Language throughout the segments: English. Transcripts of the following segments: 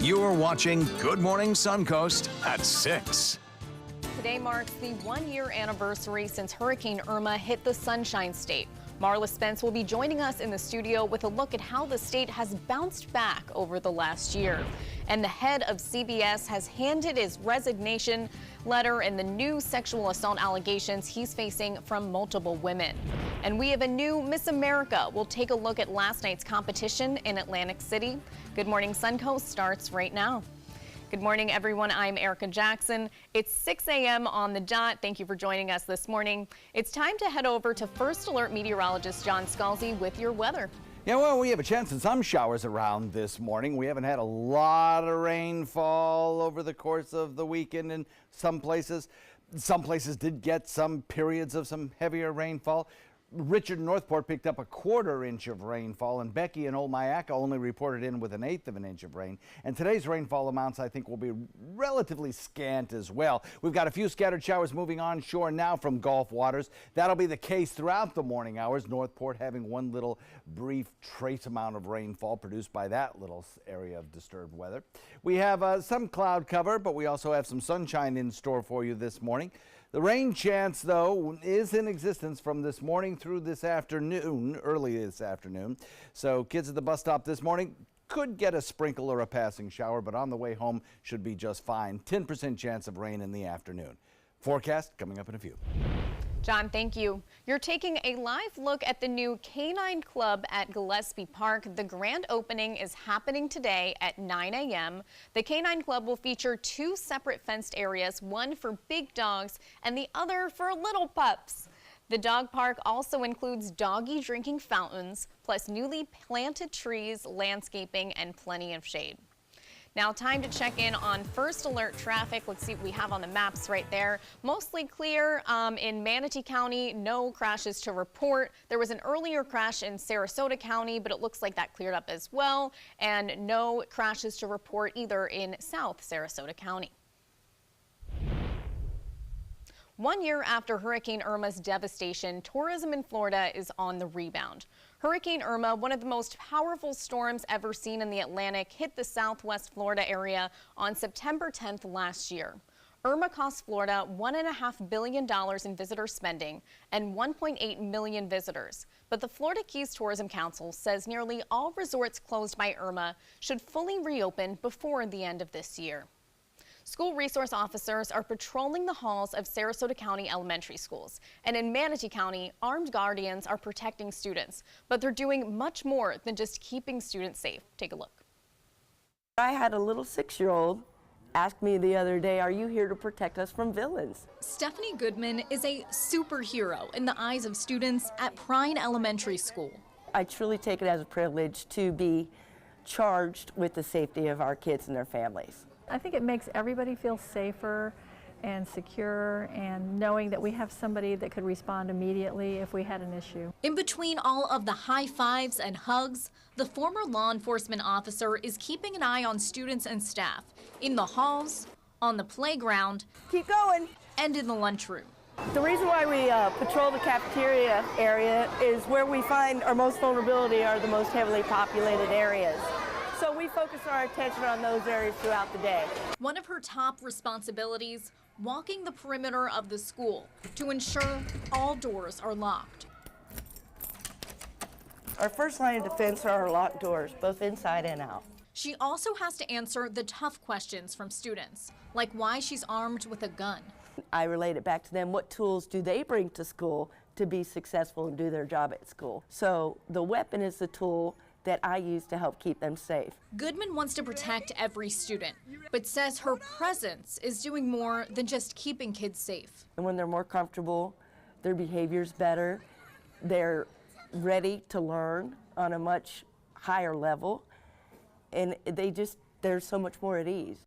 You're watching Good Morning Suncoast at 6. Today marks the 1-year anniversary since Hurricane Irma hit the Sunshine State. Marla Spence will be joining us in the studio with a look at how the state has bounced back over the last year. And the head of CBS has handed his resignation letter and the new sexual assault allegations he's facing from multiple women. And we have a new Miss America. We'll take a look at last night's competition in Atlantic City. Good Morning Suncoast starts right now. Good morning, everyone. I'm Erica Jackson. It's 6 a.m. on the dot. Thank you for joining us this morning. It's time to head over to First Alert meteorologist John Scalzi with your weather. Yeah, well, we have a chance of some showers around this morning. We haven't had a lot of rainfall over the course of the weekend in some places. Some places did get some periods of some heavier rainfall. Richard Northport picked up a 1/4 inch of rainfall, and Becky and Old Mayaca only reported in with 1/8 of an inch of rain. And today's rainfall amounts, I think, will be relatively scant as well. We've got a few scattered showers moving onshore now from Gulf waters. That'll be the case throughout the morning hours. Northport having one little brief trace amount of rainfall produced by that little area of disturbed weather. We have some cloud cover, but we also have some sunshine in store for you this morning. The rain chance, though, is in existence from this morning through this afternoon, early this afternoon. So kids at the bus stop this morning could get a sprinkle or a passing shower, but on the way home should be just fine. 10% chance of rain in the afternoon. Forecast coming up in a few. John, thank you. You're taking a live look at the new Canine Club at Gillespie Park. The grand opening is happening today at 9 a.m. The Canine Club will feature 2 separate fenced areas, one for big dogs and the other for little pups. The dog park also includes doggy drinking fountains, plus newly planted trees, landscaping, and plenty of shade. Now, time to check in on First Alert traffic. Let's see what we have on the maps right there. Mostly clear in Manatee County, no crashes to report. There was an earlier crash in Sarasota County, but it looks like that cleared up as well. And no crashes to report either in South Sarasota County. 1 year after Hurricane Irma's devastation, tourism in Florida is on the rebound. Hurricane Irma, one of the most powerful storms ever seen in the Atlantic, hit the southwest Florida area on September 10th last year. Irma cost Florida $1.5 billion in visitor spending and 1.8 million visitors. But the Florida Keys Tourism Council says nearly all resorts closed by Irma should fully reopen before the end of this year. School resource officers are patrolling the halls of Sarasota County elementary schools. And in Manatee County, armed guardians are protecting students. But they're doing much more than just keeping students safe. Take a look. I had a little 6-year-old ask me the other day, "Are you here to protect us from villains?" Stephanie Goodman is a superhero in the eyes of students at Prine Elementary School. I truly take it as a privilege to be charged with the safety of our kids and their families. I think it makes everybody feel safer and secure, and knowing that we have somebody that could respond immediately if we had an issue. In between all of the high fives and hugs, the former law enforcement officer is keeping an eye on students and staff in the halls, on the playground, Keep going. and in the lunchroom. The reason why we patrol the cafeteria area is where we find our most vulnerability are the most heavily populated areas. So we focus our attention on those areas throughout the day. One of her top responsibilities, walking the perimeter of the school to ensure all doors are locked. Our first line of defense are our locked doors, both inside and out. She also has to answer the tough questions from students, like why she's armed with a gun. I relate it back to them. What tools do they bring to school to be successful and do their job at school? So the weapon is the tool that I use to help keep them safe. Goodman wants to protect every student, but says her presence is doing more than just keeping kids safe. And when they're more comfortable, their behavior's better, they're ready to learn on a much higher level, and they're so much more at ease.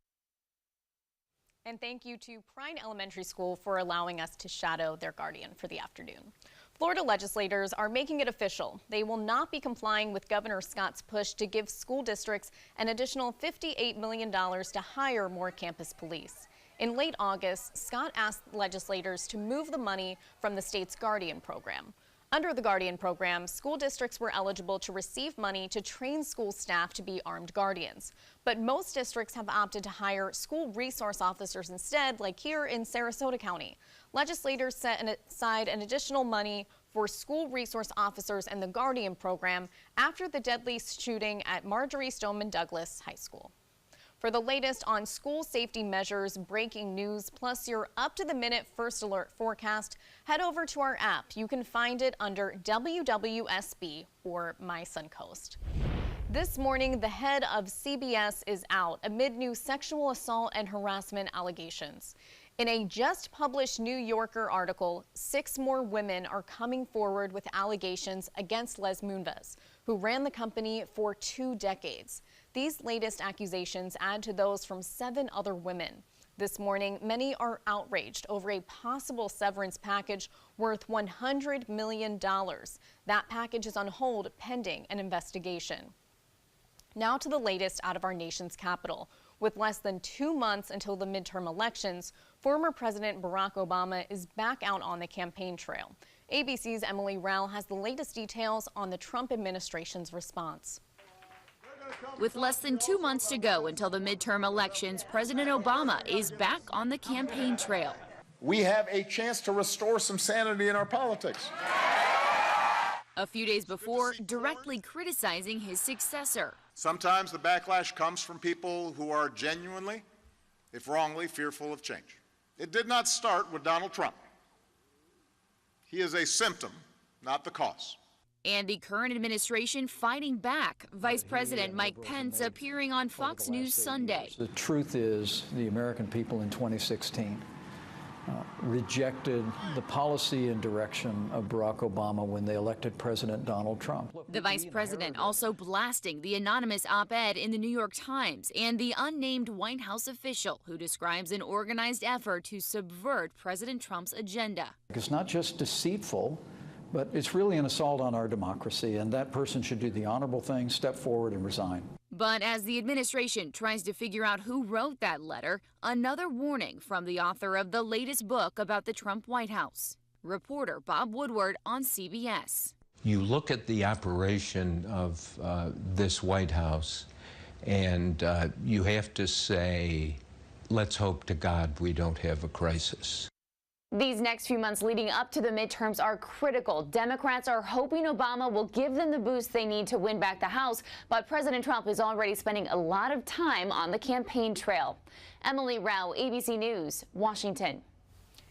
And thank you to Prine Elementary School for allowing us to shadow their guardian for the afternoon. Florida legislators are making it official. They will not be complying with Governor Scott's push to give school districts an additional $58 million to hire more campus police. In late August, Scott asked legislators to move the money from the state's Guardian program. Under the Guardian program, school districts were eligible to receive money to train school staff to be armed guardians. But most districts have opted to hire school resource officers instead, like here in Sarasota County. Legislators set aside an additional money for school resource officers and the Guardian program after the deadly shooting at Marjorie Stoneman Douglas High School. For the latest on school safety measures, breaking news, plus your up-to-the-minute first alert forecast, head over to our app. You can find it under WWSB or My Suncoast. This morning, the head of CBS is out amid new sexual assault and harassment allegations. In a just published New Yorker article, 6 more women are coming forward with allegations against Les Moonves, who ran the company for 2 decades. These latest accusations add to those from 7 other women. This morning, many are outraged over a possible severance package worth $100 million. That package is on hold pending an investigation. Now to the latest out of our nation's capital. With less than 2 months until the midterm elections, former President Barack Obama is back out on the campaign trail. ABC's Emily Rao has the latest details on the Trump administration's response. With less than 2 months to go until the midterm elections, President Obama is back on the campaign trail. We have a chance to restore some sanity in our politics. A few days before, directly criticizing his successor. Sometimes the backlash comes from people who are genuinely, if wrongly, fearful of change. It did not start with Donald Trump. He is a symptom, not the cause. And the current administration fighting back. Vice President Mike Pence appearing on Fox News Sunday. The truth is, the American people in 2016 rejected the policy and direction of Barack Obama when they elected President Donald Trump. The vice president also blasting the anonymous op-ed in the New York Times and the unnamed White House official who describes an organized effort to subvert President Trump's agenda. It's not just deceitful, but it's really an assault on our democracy, and that person should do the honorable thing, step forward and resign. But as the administration tries to figure out who wrote that letter, another warning from the author of the latest book about the Trump White House. Reporter Bob Woodward on CBS. You look at the operation of this White House, and you have to say, let's hope to God we don't have a crisis. These next few months leading up to the midterms are critical. Democrats are hoping Obama will give them the boost they need to win back the House, but President Trump is already spending a lot of time on the campaign trail. Emily Rao, ABC News, Washington.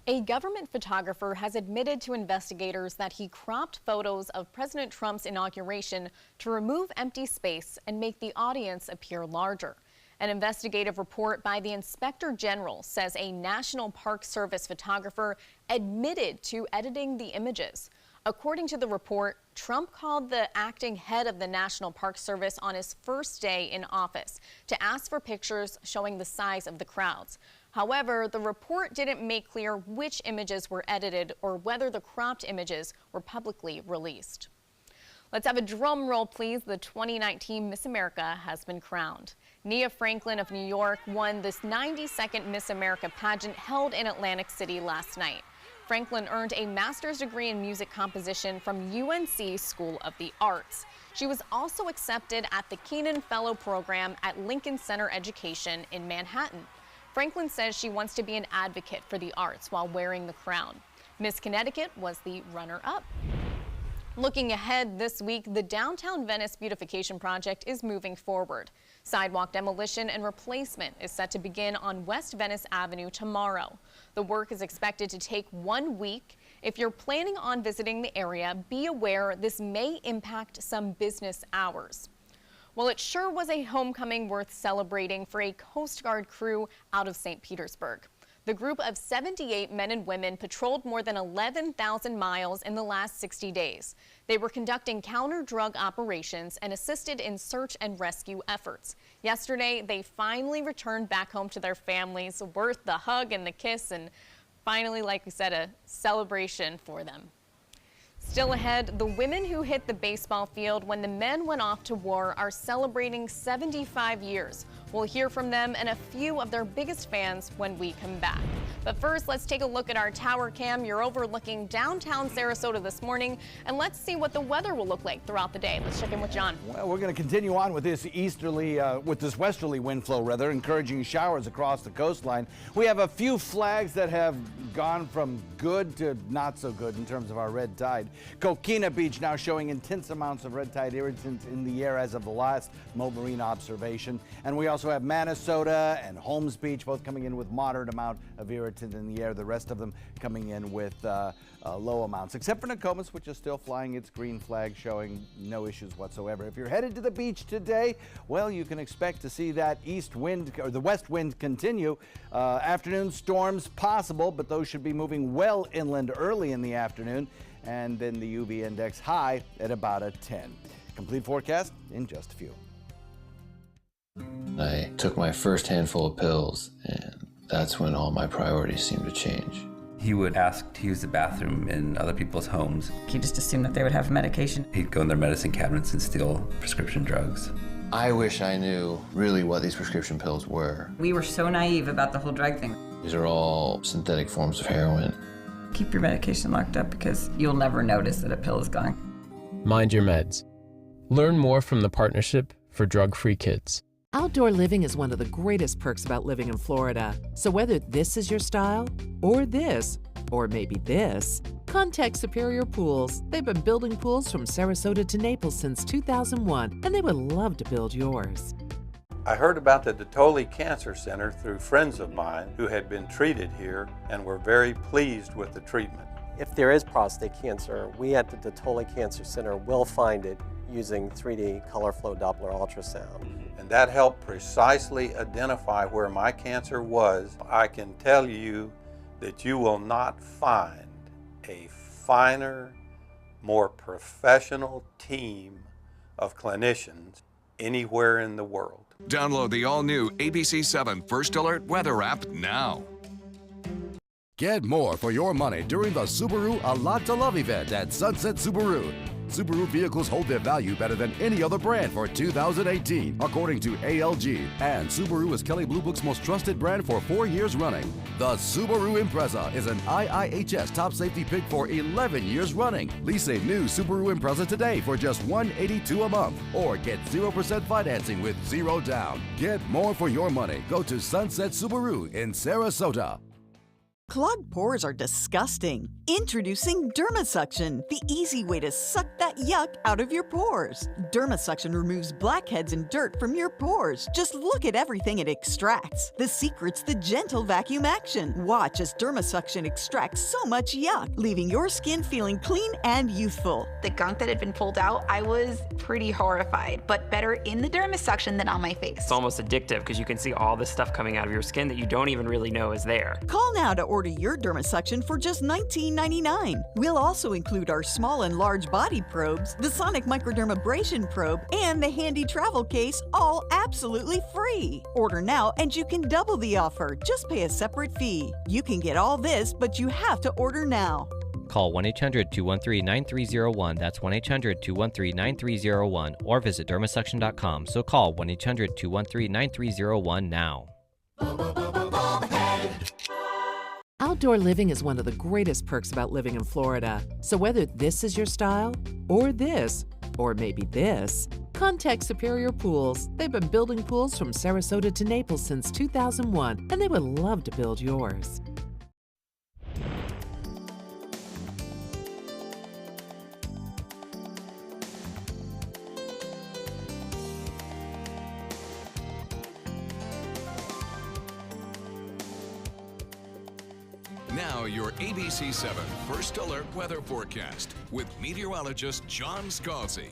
A government photographer has admitted to investigators that he cropped photos of President Trump's inauguration to remove empty space and make the audience appear larger. An investigative report by the Inspector General says a National Park Service photographer admitted to editing the images. According to the report, Trump called the acting head of the National Park Service on his first day in office to ask for pictures showing the size of the crowds. However, the report didn't make clear which images were edited or whether the cropped images were publicly released. Let's have a drum roll, please. The 2019 Miss America has been crowned. Nia Franklin of New York won this 92nd Miss America pageant held in Atlantic City last night. Franklin earned a master's degree in music composition from UNC School of the Arts. She was also accepted at the Keenan Fellow Program at Lincoln Center Education in Manhattan. Franklin says she wants to be an advocate for the arts while wearing the crown. Miss Connecticut was the runner-up. Looking ahead this week, the downtown Venice beautification project is moving forward. Sidewalk demolition and replacement is set to begin on West Venice Avenue tomorrow. The work is expected to take 1 week. If you're planning on visiting the area, be aware this may impact some business hours. Well, it sure was a homecoming worth celebrating for a Coast Guard crew out of St. Petersburg. The group of 78 men and women patrolled more than 11,000 miles in the last 60 days. They were conducting counter-drug operations and assisted in search and rescue efforts. Yesterday, they finally returned back home to their families, worth the hug and the kiss, and finally, like we said, a celebration for them. Still ahead, the women who hit the baseball field when the men went off to war are celebrating 75 years. We'll hear from them and a few of their biggest fans when we come back. But first, let's take a look at our tower cam. You're overlooking downtown Sarasota this morning, and let's see what the weather will look like throughout the day. Let's check in with John. Well, we're going to continue on with this westerly wind flow, rather, encouraging showers across the coastline. We have a few flags that have gone from good to not so good in terms of our red tide. Coquina Beach now showing intense amounts of red tide irritants in the air as of the last marine observation. And we also have Minnesota and Holmes Beach both coming in with moderate amount of irritant in the air. The rest of them coming in with low amounts, except for Nokomis, which is still flying its green flag, showing no issues whatsoever. If you're headed to the beach today, well, you can expect to see that east wind or the west wind continue. Afternoon storms possible, but those should be moving well inland early in the afternoon, and then the UV index high at about a 10. Complete forecast in just a few. I took my first handful of pills, and that's when all my priorities seemed to change. He would ask to use the bathroom in other people's homes. He just assumed that they would have medication. He'd go in their medicine cabinets and steal prescription drugs. I wish I knew really what these prescription pills were. We were so naive about the whole drug thing. These are all synthetic forms of heroin. Keep your medication locked up because you'll never notice that a pill is gone. Mind your meds. Learn more from the Partnership for Drug-Free Kids. Outdoor living is one of the greatest perks about living in Florida. So whether this is your style, or this, or maybe this, contact Superior Pools. They've been building pools from Sarasota to Naples since 2001, and they would love to build yours. I heard about the Dotoli Cancer Center through friends of mine who had been treated here and were very pleased with the treatment. If there is prostate cancer, we at the Dotoli Cancer Center will find it using 3D color flow Doppler ultrasound. And that helped precisely identify where my cancer was. I can tell you that you will not find a finer, more professional team of clinicians anywhere in the world. Download the all-new ABC 7 First Alert Weather app now. Get more for your money during the Subaru A Lot to Love event at Sunset Subaru. Subaru vehicles hold their value better than any other brand for 2018, according to ALG. And Subaru is Kelley Blue Book's most trusted brand for 4 years running. The Subaru Impreza is an IIHS top safety pick for 11 years running. Lease a new Subaru Impreza today for just $182 a month, or get 0% financing with 0 down. Get more for your money. Go to Sunset Subaru in Sarasota. Clogged pores are disgusting. Introducing DermaSuction, the easy way to suck that yuck out of your pores. DermaSuction removes blackheads and dirt from your pores. Just look at everything it extracts. The secret's the gentle vacuum action. Watch as DermaSuction extracts so much yuck, leaving your skin feeling clean and youthful. The gunk that had been pulled out, I was pretty horrified, but better in the DermaSuction than on my face. It's almost addictive because you can see all this stuff coming out of your skin that you don't even really know is there. Call now to order your DermaSuction for just $19.99. We'll also include our small and large body probes, the Sonic Microdermabrasion probe, and the handy travel case, all absolutely free. Order now and you can double the offer. Just pay a separate fee. You can get all this, but you have to order now. Call 1-800-213-9301. That's 1-800-213-9301. Or visit dermasuction.com. So call 1-800-213-9301 now. Outdoor living is one of the greatest perks about living in Florida. So whether this is your style, or this, or maybe this, contact Superior Pools. They've been building pools from Sarasota to Naples since 2001, and they would love to build yours. Now your ABC 7 First Alert Weather Forecast with meteorologist John Scalzi.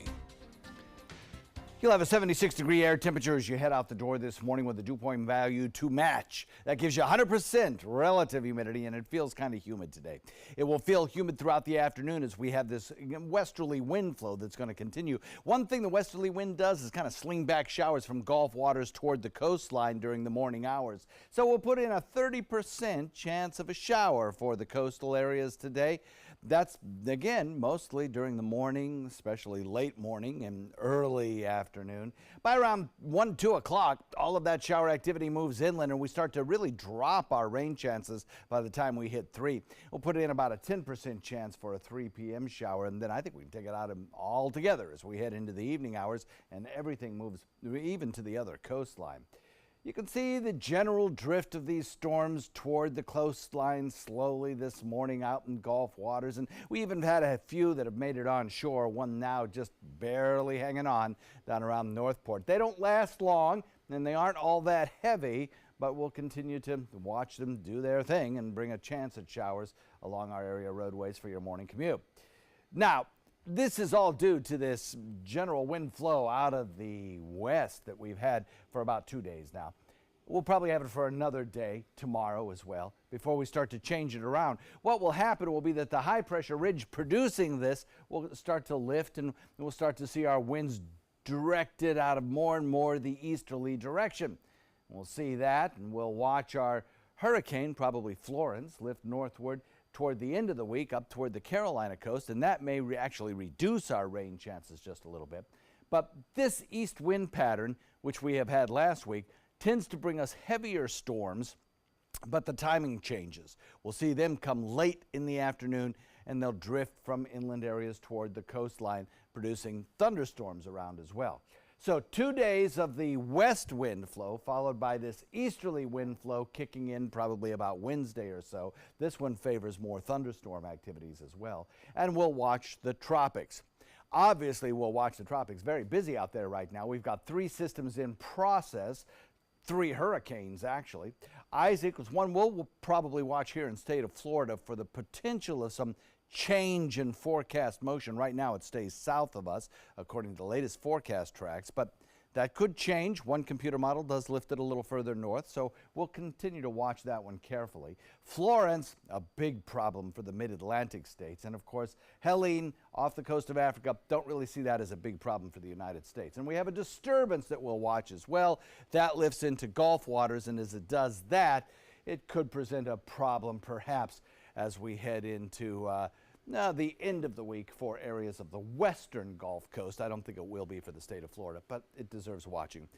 You'll have a 76-degree air temperature as you head out the door this morning with a dew point value to match. That gives you 100% relative humidity, and it feels kind of humid today. It will feel humid throughout the afternoon as we have this westerly wind flow that's going to continue. One thing the westerly wind does is kind of sling back showers from Gulf waters toward the coastline during the morning hours. So we'll put in a 30% chance of a shower for the coastal areas today. That's, again, mostly during the morning, especially late morning and early afternoon. By around 1, 2 o'clock, all of that shower activity moves inland, and we start to really drop our rain chances by the time we hit 3. We'll put in about a 10% chance for a 3 p.m. shower, and then I think we can take it out altogether as we head into the evening hours, and everything moves even to the other coastline. You can see the general drift of these storms toward the coastline slowly this morning out in Gulf waters, and we even had a few that have made it on shore, one now just barely hanging on down around Northport. They don't last long, and they aren't all that heavy, but we'll continue to watch them do their thing and bring a chance at showers along our area roadways for your morning commute. Now, this is all due to this general wind flow out of the west that we've had for about 2 days now. We'll probably have it for another day tomorrow as well before we start to change it around. What will happen will be that the high pressure ridge producing this will start to lift, and we'll start to see our winds directed out of more and more the easterly direction. We'll see that, and we'll watch our hurricane, probably Florence, lift northward toward the end of the week up toward the Carolina coast, and that may actually reduce our rain chances just a little bit. But this east wind pattern, which we have had last week, tends to bring us heavier storms, but the timing changes. We'll see them come late in the afternoon, and they'll drift from inland areas toward the coastline, producing thunderstorms around as well. So 2 days of the west wind flow, followed by this easterly wind flow kicking in probably about Wednesday or so. This one favors more thunderstorm activities as well. And we'll watch the tropics. Obviously, we'll watch the tropics. Very busy out there right now. We've got 3 systems in process, 3 hurricanes actually. Isaac was one we'll probably watch here in the state of Florida for the potential of some change in forecast motion. Right now it stays south of us according to the latest forecast tracks, but that could change. One computer model does lift it a little further north, so we'll continue to watch that one carefully. Florence, a big problem for the mid-Atlantic states, and of course Helene off the coast of Africa, don't really see that as a big problem for the United States. And we have a disturbance that we'll watch as well. That lifts into Gulf waters, and as it does that, it could present a problem perhaps as we head into the end of the week for areas of the western Gulf Coast. I don't think it will be for the state of Florida, but it deserves watching.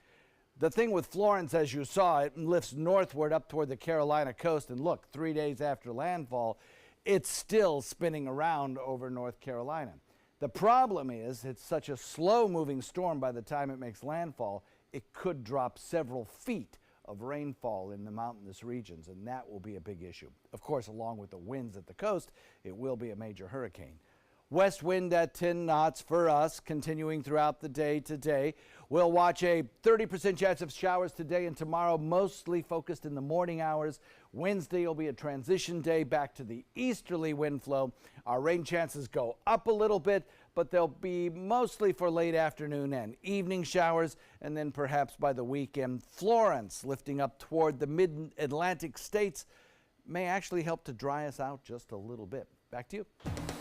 The thing with Florence, as you saw, it lifts northward up toward the Carolina coast, and look, 3 days after landfall, it's still spinning around over North Carolina. The problem is it's such a slow-moving storm. By the time it makes landfall, it could drop several feet of rainfall in the mountainous regions, and that will be a big issue. Of course, along with the winds at the coast, it will be a major hurricane. West wind at 10 knots for us, continuing throughout the day today. We'll watch a 30% chance of showers today and tomorrow, mostly focused in the morning hours. Wednesday will be a transition day back to the easterly wind flow. Our rain chances go up a little bit, but they'll be mostly for late afternoon and evening showers, and then perhaps by the weekend, Florence lifting up toward the mid-Atlantic states may actually help to dry us out just a little bit. Back to you.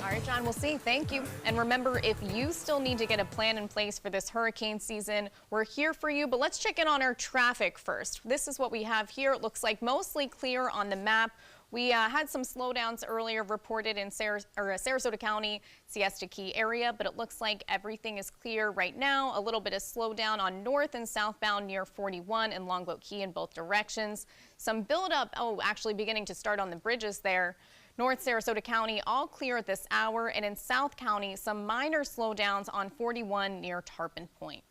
All right, John, we'll see. Thank you. And remember, if you still need to get a plan in place for this hurricane season, we're here for you. But let's check in on our traffic first. This is what we have here. It looks like mostly clear on the map. We had some slowdowns earlier reported in Sarasota County, Siesta Key area, but it looks like everything is clear right now. A little bit of slowdown on north and southbound near 41 and Longboat Key in both directions. Some buildup, actually beginning to start on the bridges there. North Sarasota County all clear at this hour, and in South County, some minor slowdowns on 41 near Tarpon Point.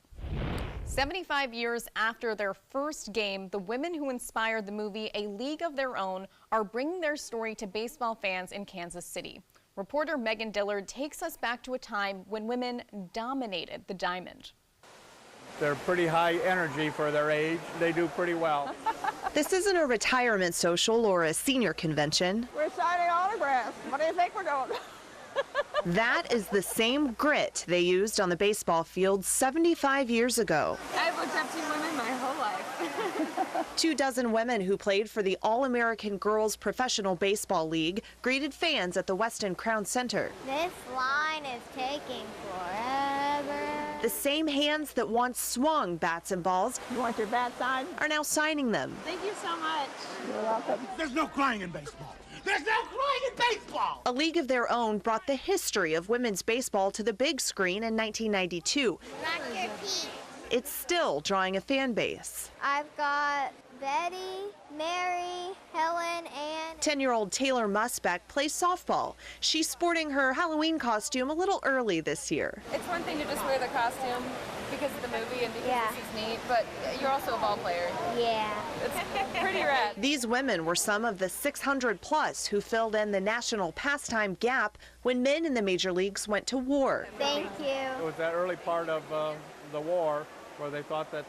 75 years after their first game, the women who inspired the movie A League of Their Own are bringing their story to baseball fans in Kansas City. Reporter Megan Dillard takes us back to a time when women dominated the diamond. They're pretty high energy for their age. They do pretty well. This isn't a retirement social or a senior convention. We're signing autographs. What do you think we're doing? That is the same grit they used on the baseball field 75 years ago. I've looked up to women my whole life. 24 women who played for the All-American Girls Professional Baseball League greeted fans at the Weston Crown Center. This line is taking forever. The same hands that once swung bats and balls You want your bat signed? are now signing them. Thank you so much. You're welcome. There's no crying in baseball. There's no crying in baseball! A league of their own brought the history of women's baseball to the big screen in 1992. Rock your Pete. It's still drawing a fan base. I've got Betty, Mary, Helen, and 10-year-old Taylor Musbeck plays softball. She's sporting her Halloween costume a little early this year. It's one thing to just wear the costume because of the movie and because this is neat, but you're also a ball player. Yeah. It's pretty rad. These women were some of the 600 plus who filled in the national pastime gap when men in the major leagues went to war. Thank you. It was that early part of the war where they thought that,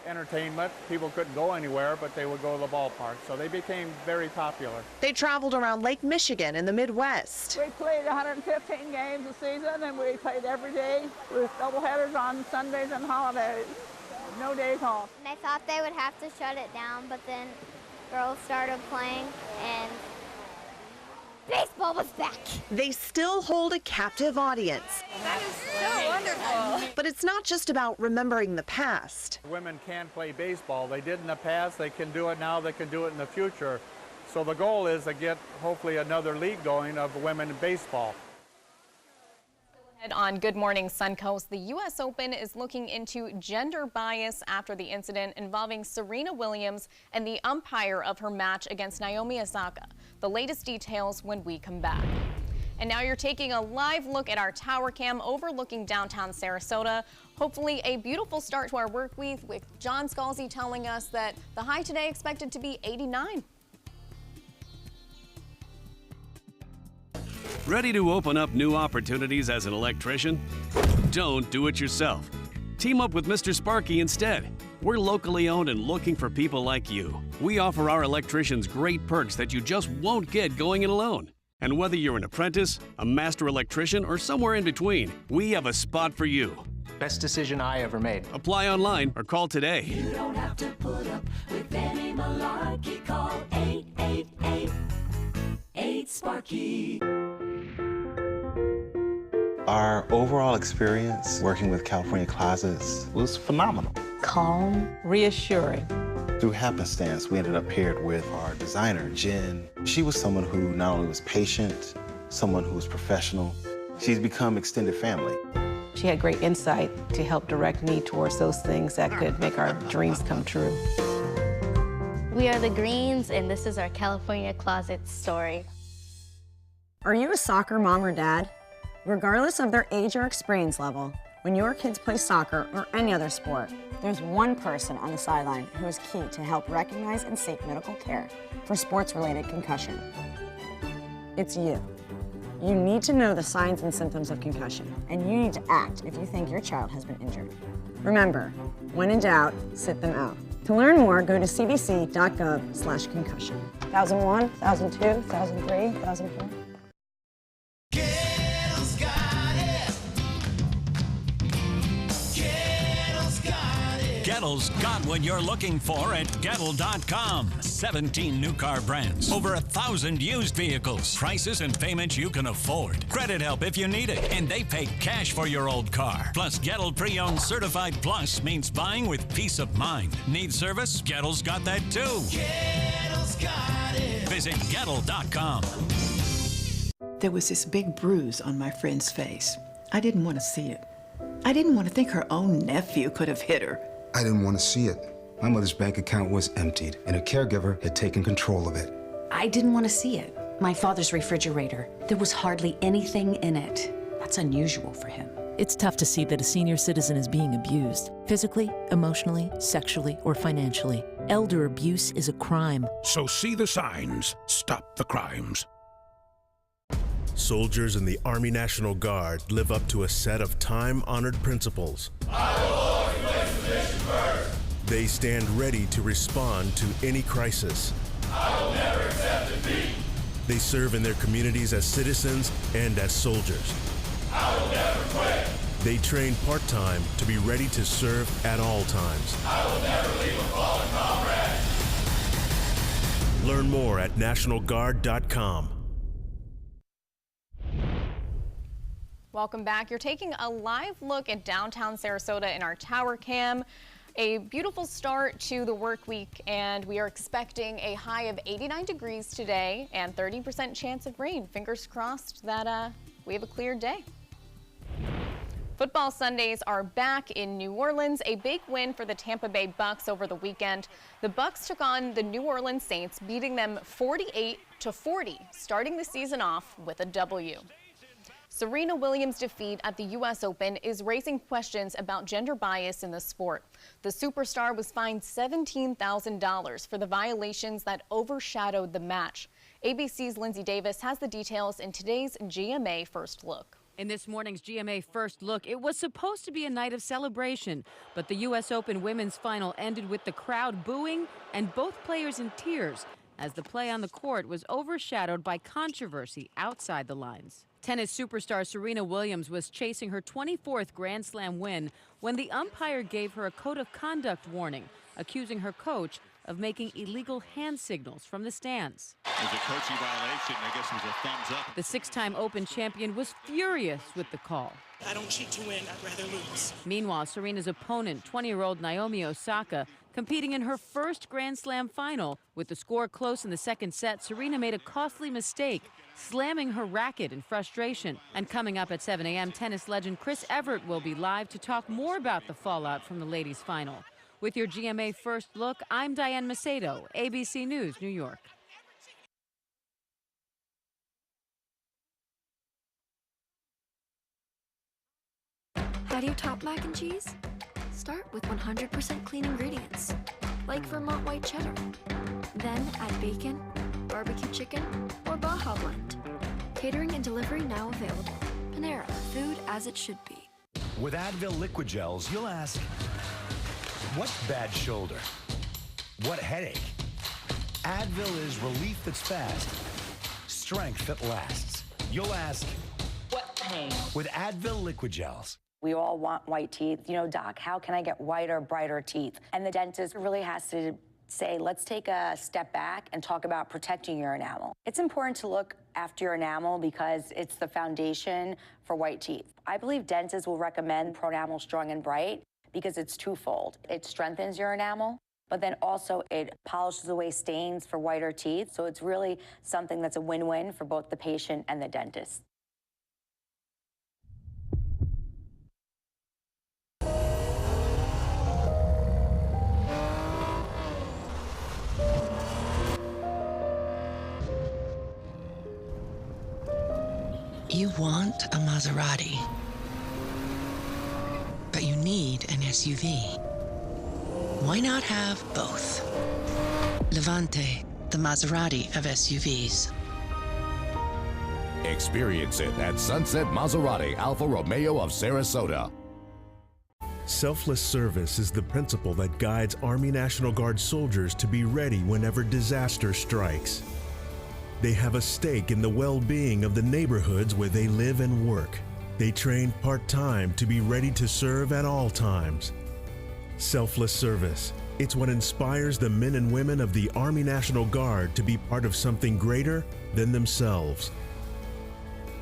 entertainment, people couldn't go anywhere, but they would go to the ballpark. So they became very popular. They traveled around Lake Michigan in the Midwest. We played 115 games a season, and we played every day with doubleheaders on Sundays and holidays. No days off. And I thought they would have to shut it down, but then girls started playing, and baseball was back. They still hold a captive audience. That is so wonderful. But it's not just about remembering the past. Women can play baseball. They did in the past, they can do it now, they can do it in the future. So the goal is to get hopefully another league going of women in baseball. On Good Morning Suncoast, the U.S. Open is looking into gender bias after the incident involving Serena Williams and the umpire of her match against Naomi Osaka. The latest details when we come back. And now you're taking a live look at our tower cam overlooking downtown Sarasota. Hopefully a beautiful start to our work week with John Scalzi telling us that the high today expected to be 89. Ready to open up new opportunities as an electrician? Don't do it yourself. Team up with Mr. Sparky instead. We're locally owned and looking for people like you. We offer our electricians great perks that you just won't get going it alone. And whether you're an apprentice, a master electrician, or somewhere in between, we have a spot for you. Best decision I ever made. Apply online or call today. You don't have to put up with any malarkey. Call 888-8-SPARKY. Our overall experience working with California Closets was phenomenal. Calm, reassuring. Through happenstance, we ended up paired with our designer, Jen. She was someone who not only was patient, someone who was professional. She's become extended family. She had great insight to help direct me towards those things that could make our dreams come true. We are the Greens, and this is our California Closet story. Are you a soccer mom or dad? Regardless of their age or experience level, when your kids play soccer or any other sport, there's one person on the sideline who is key to help recognize and seek medical care for sports-related concussion. It's you. You need to know the signs and symptoms of concussion, and you need to act if you think your child has been injured. Remember, when in doubt, sit them out. To learn more, go to cdc.gov/concussion. 1001, 1002, 1003, 1004. Gettle's got what you're looking for at Gettle.com. 17 new car brands, over 1,000 used vehicles, prices and payments you can afford. Credit help if you need it, and they pay cash for your old car. Plus, Gettle Pre-Owned Certified Plus means buying with peace of mind. Need service? Gettle's got that too. Gettle's got it. Visit Gettle.com. There was this big bruise on my friend's face. I didn't want to see it. I didn't want to think her own nephew could have hit her. I didn't want to see it. My mother's bank account was emptied, and a caregiver had taken control of it. I didn't want to see it. My father's refrigerator, there was hardly anything in it. That's unusual for him. It's tough to see that a senior citizen is being abused, physically, emotionally, sexually, or financially. Elder abuse is a crime. So see the signs. Stop the crimes. Soldiers in the Army National Guard live up to a set of time-honored principles. I will always place the mission first. They stand ready to respond to any crisis. I will never accept defeat. They serve in their communities as citizens and as soldiers. I will never quit. They train part-time to be ready to serve at all times. I will never leave a fallen comrade. Learn more at NationalGuard.com. Welcome back. You're taking a live look at downtown Sarasota in our tower cam. A beautiful start to the work week, and we are expecting a high of 89 degrees today and 30% chance of rain. Fingers crossed that we have a clear day. Football Sundays are back in New Orleans. A big win for the Tampa Bay Bucks over the weekend. The Bucks took on the New Orleans Saints, beating them 48-40, starting the season off with a W. Serena Williams' defeat at the U.S. Open is raising questions about gender bias in the sport. The superstar was fined $17,000 for the violations that overshadowed the match. ABC's Lindsay Davis has the details in today's GMA First Look. In this morning's GMA First Look, it was supposed to be a night of celebration, but the U.S. Open women's final ended with the crowd booing and both players in tears as the play on the court was overshadowed by controversy outside the lines. Tennis superstar Serena Williams was chasing her 24th Grand Slam win when the umpire gave her a code of conduct warning, accusing her coach of making illegal hand signals from the stands. It was a coaching violation. I guess it was a thumbs up. The six-time Open champion was furious with the call. I don't cheat to win. I'd rather lose. Meanwhile, Serena's opponent, 20-year-old Naomi Osaka, competing in her first Grand Slam final. With the score close in the second set, Serena made a costly mistake, slamming her racket in frustration. And coming up at 7 a.m., tennis legend Chris Evert will be live to talk more about the fallout from the ladies' final. With your GMA First Look, I'm Diane Macedo, ABC News, New York. How do you top mac and cheese? Start with 100% clean ingredients, like Vermont white cheddar. Then add bacon, barbecue chicken, or Baja blend. Catering and delivery now available. Panera, food as it should be. With Advil Liquid Gels, you'll ask, what bad shoulder? What headache? Advil is relief that's fast, strength that lasts. You'll ask, what pain? With Advil Liquid Gels. We all want white teeth. You know, doc, how can I get whiter, brighter teeth? And the dentist really has to say, let's take a step back and talk about protecting your enamel. It's important to look after your enamel because it's the foundation for white teeth. I believe dentists will recommend Pronamel Strong and Bright because it's twofold. It strengthens your enamel, but then also it polishes away stains for whiter teeth. So it's really something that's a win-win for both the patient and the dentist. You want a Maserati, but you need an SUV. Why not have both? Levante, the Maserati of SUVs. Experience it at Sunset Maserati Alfa Romeo of Sarasota. Selfless service is the principle that guides Army National Guard soldiers to be ready whenever disaster strikes. They have a stake in the well-being of the neighborhoods where they live and work. They train part-time to be ready to serve at all times. Selfless service. It's what inspires the men and women of the Army National Guard to be part of something greater than themselves.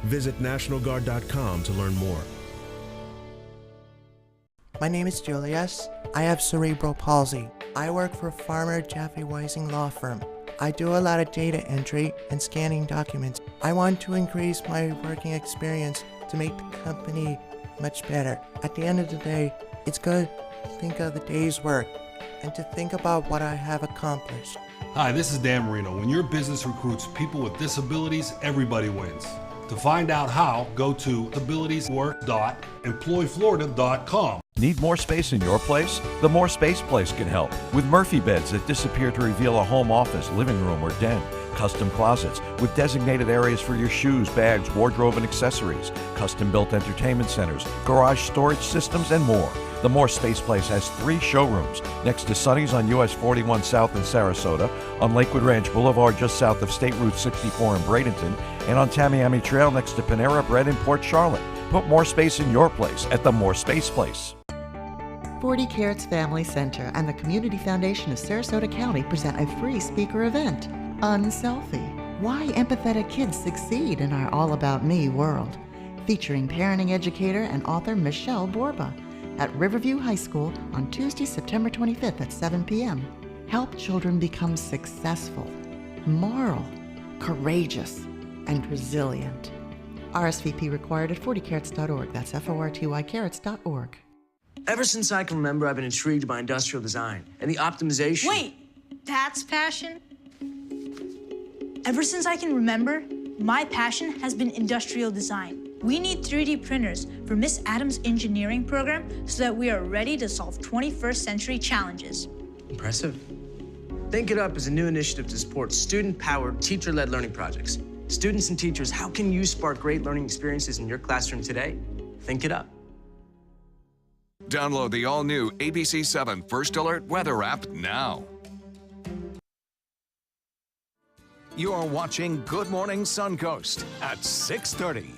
Visit NationalGuard.com to learn more. My name is Julius. I have cerebral palsy. I work for Farmer Jeffy Weising Law Firm. I do a lot of data entry and scanning documents. I want to increase my working experience to make the company much better. At the end of the day, it's good to think of the day's work and to think about what I have accomplished. Hi, this is Dan Marino. When your business recruits people with disabilities, everybody wins. To find out how, go to abilitieswork.employflorida.com. Need more space in your place? The More Space Place can help. With Murphy beds that disappear to reveal a home office, living room, or den. Custom closets with designated areas for your shoes, bags, wardrobe, and accessories. Custom-built entertainment centers, garage storage systems, and more. The More Space Place has 3 showrooms next to Sonny's on US 41 South in Sarasota, on Lakewood Ranch Boulevard just south of State Route 64 in Bradenton, and on Tamiami Trail next to Panera Bread in Port Charlotte. Put more space in your place at the More Space Place. 40 Carrots Family Center and the Community Foundation of Sarasota County present a free speaker event, Unselfie. Why empathetic kids succeed in our all-about-me world. Featuring parenting educator and author Michelle Borba. at Riverview High School on Tuesday, September 25th at 7 p.m. Help children become successful, moral, courageous, and resilient. RSVP required at 40carrots.org. That's FORTY carrots.org. Ever since I can remember, I've been intrigued by industrial design and the optimization. Wait, that's passion? Ever since I can remember, my passion has been industrial design. We need 3D printers for Miss Adams' engineering program so that we are ready to solve 21st century challenges. Impressive. Think It Up is a new initiative to support student-powered, teacher-led learning projects. Students and teachers, how can you spark great learning experiences in your classroom today? Think It Up. Download the all-new ABC 7 First Alert weather app now. You're watching Good Morning Suncoast at 6:30.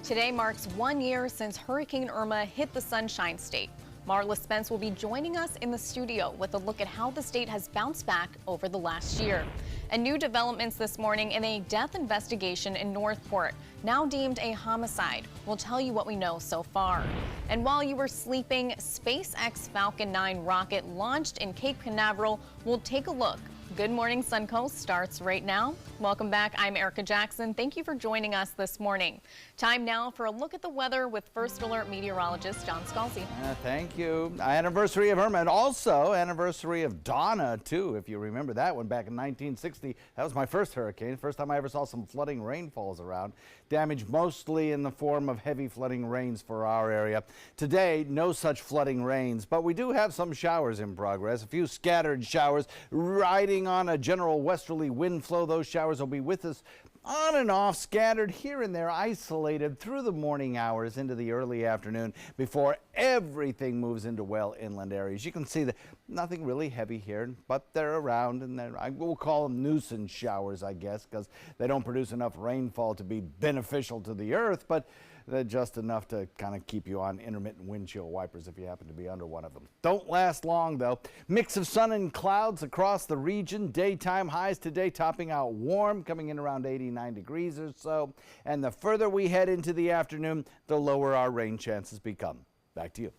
Today marks 1 year since Hurricane Irma hit the Sunshine State. Marla Spence will be joining us in the studio with a look at how the state has bounced back over the last year. And new developments this morning in a death investigation in Northport, now deemed a homicide. We'll tell you what we know so far. And while you were sleeping, SpaceX Falcon 9 rocket launched in Cape Canaveral. We'll take a look. Good Morning Suncoast starts right now. Welcome back. I'm Erica Jackson. Thank you for joining us this morning. Time now for a look at the weather with First Alert meteorologist John Scalzi. Thank you. Anniversary of Irma, and also anniversary of Donna, too, if you remember that one back in 1960. That was my first hurricane. First time I ever saw some flooding rainfalls around. Damage mostly in the form of heavy flooding rains for our area. Today, no such flooding rains, but we do have some showers in progress. A few scattered showers riding on a general westerly wind flow. Those showers will be with us on and off, scattered here and there, isolated through the morning hours into the early afternoon before everything moves into well inland areas. You can see that nothing really heavy here, but they're around, and I will call them nuisance showers, I guess, because they don't produce enough rainfall to be beneficial to the earth, but they're just enough to kind of keep you on intermittent windshield wipers if you happen to be under one of them. Don't last long, though. Mix of sun and clouds across the region. Daytime highs today topping out warm, coming in around 89 degrees or so. And the further we head into the afternoon, the lower our rain chances become. Back to you.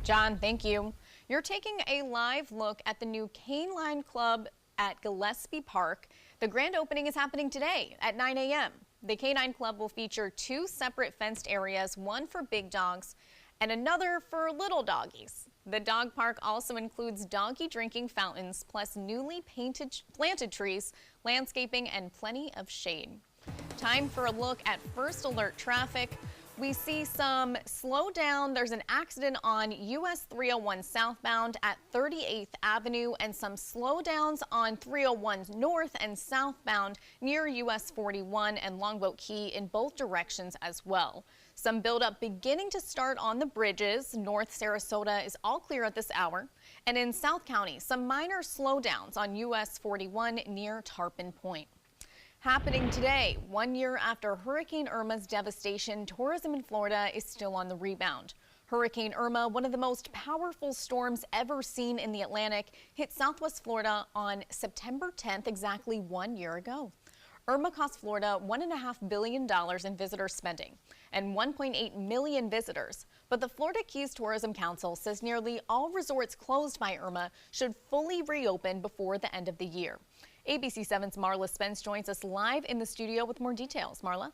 John, thank you. You're taking a live look at the new Canine Club at Gillespie Park. The grand opening is happening today at 9 a.m. The Canine Club will feature 2 separate fenced areas, one for big dogs and another for little doggies. The dog park also includes doggy drinking fountains, plus newly planted trees, landscaping, and plenty of shade. Time for a look at First Alert traffic. We see some slowdown. There's an accident on US 301 southbound at 38th Avenue and some slowdowns on 301 north and southbound near US 41 and Longboat Key in both directions as well. Some buildup beginning to start on the bridges. North Sarasota is all clear at this hour. And in South County, some minor slowdowns on US 41 near Tarpon Point. Happening today, 1 year after Hurricane Irma's devastation, tourism in Florida is still on the rebound. Hurricane Irma, one of the most powerful storms ever seen in the Atlantic, hit Southwest Florida on September 10th, exactly 1 year ago. Irma cost Florida $1.5 billion in visitor spending and 1.8 million visitors. But the Florida Keys Tourism Council says nearly all resorts closed by Irma should fully reopen before the end of the year. ABC 7's Marla Spence joins us live in the studio with more details. Marla?